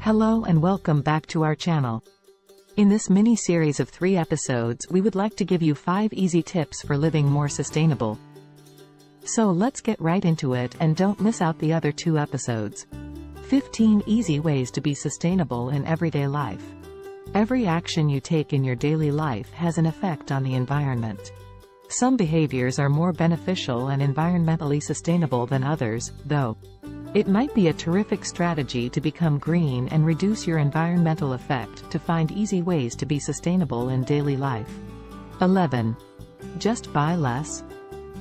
Hello and welcome back to our channel. In this mini-series of 3 episodes, we would like to give you 5 easy tips for living more sustainable. So let's get right into it and don't miss out the other 2 episodes. 15 easy ways to be sustainable in everyday life. Every action you take in your daily life has an effect on the environment. Some behaviors are more beneficial and environmentally sustainable than others, though. It might be a terrific strategy to become green and reduce your environmental effect to find easy ways to be sustainable in daily life. 11. Just buy less.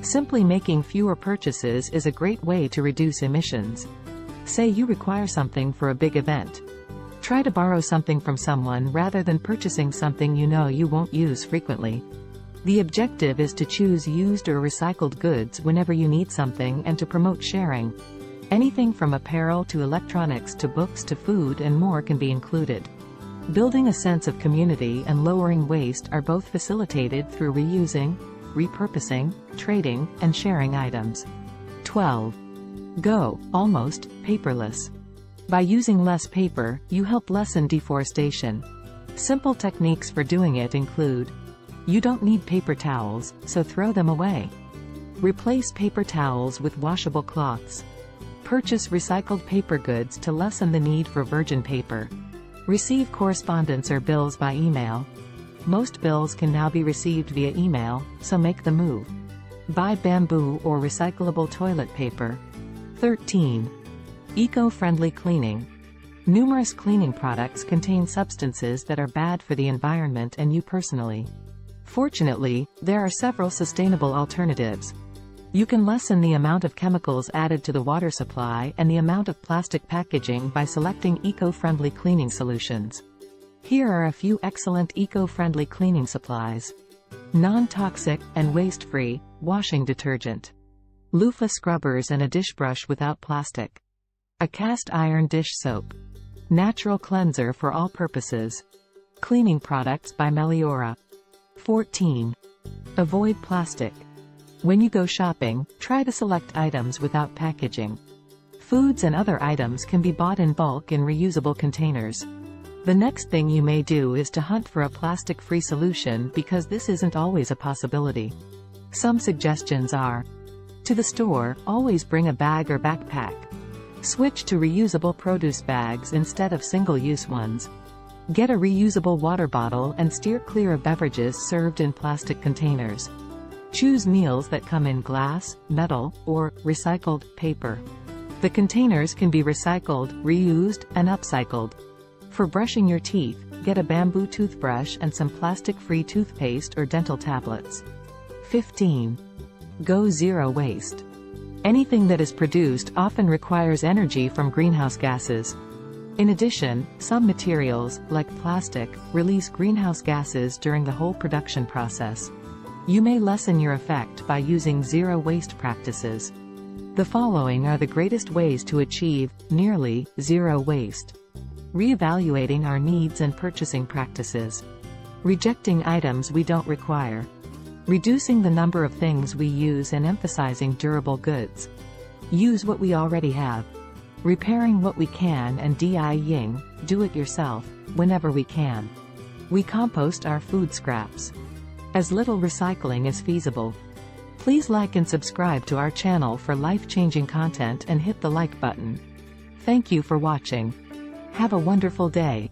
Simply making fewer purchases is a great way to reduce emissions. Say you require something for a big event. Try to borrow something from someone rather than purchasing something you know you won't use frequently. The objective is to choose used or recycled goods whenever you need something and to promote sharing. Anything from apparel to electronics to books to food and more can be included. Building a sense of community and lowering waste are both facilitated through reusing, repurposing, trading, and sharing items. 12. Go almost paperless. By using less paper, you help lessen deforestation. Simple techniques for doing it include: you don't need paper towels, so throw them away. Replace paper towels with washable cloths. Purchase recycled paper goods to lessen the need for virgin paper. Receive correspondence or bills by email. Most bills can now be received via email, so make the move. Buy bamboo or recyclable toilet paper. 13. Eco-friendly cleaning. Numerous cleaning products contain substances that are bad for the environment and you personally. Fortunately, there are several sustainable alternatives. You can lessen the amount of chemicals added to the water supply and the amount of plastic packaging by selecting eco-friendly cleaning solutions. Here are a few excellent eco-friendly cleaning supplies. Non-toxic and waste-free washing detergent. Loofah scrubbers and a dish brush without plastic. A cast iron dish soap. Natural cleanser for all purposes. Cleaning products by Meliora. 14. Avoid plastic. When you go shopping, try to select items without packaging. Foods and other items can be bought in bulk in reusable containers. The next thing you may do is to hunt for a plastic-free solution because this isn't always a possibility. Some suggestions are: to the store, always bring a bag or backpack. Switch to reusable produce bags instead of single-use ones. Get a reusable water bottle and steer clear of beverages served in plastic containers. Choose meals that come in glass, metal, or recycled paper. The containers can be recycled, reused, and upcycled. For brushing your teeth, get a bamboo toothbrush and some plastic-free toothpaste or dental tablets. 15. Go zero waste. Anything that is produced often requires energy from greenhouse gases. In addition, some materials, like plastic, release greenhouse gases during the whole production process. You may lessen your effect by using zero-waste practices. The following are the greatest ways to achieve nearly zero waste. Reevaluating our needs and purchasing practices. Rejecting items we don't require. Reducing the number of things we use and emphasizing durable goods. Use what we already have. Repairing what we can and DIYing, do it yourself, whenever we can. We compost our food scraps. As little recycling is feasible. Please like and subscribe to our channel for life-changing content and hit the like button. Thank you for watching. Have a wonderful day.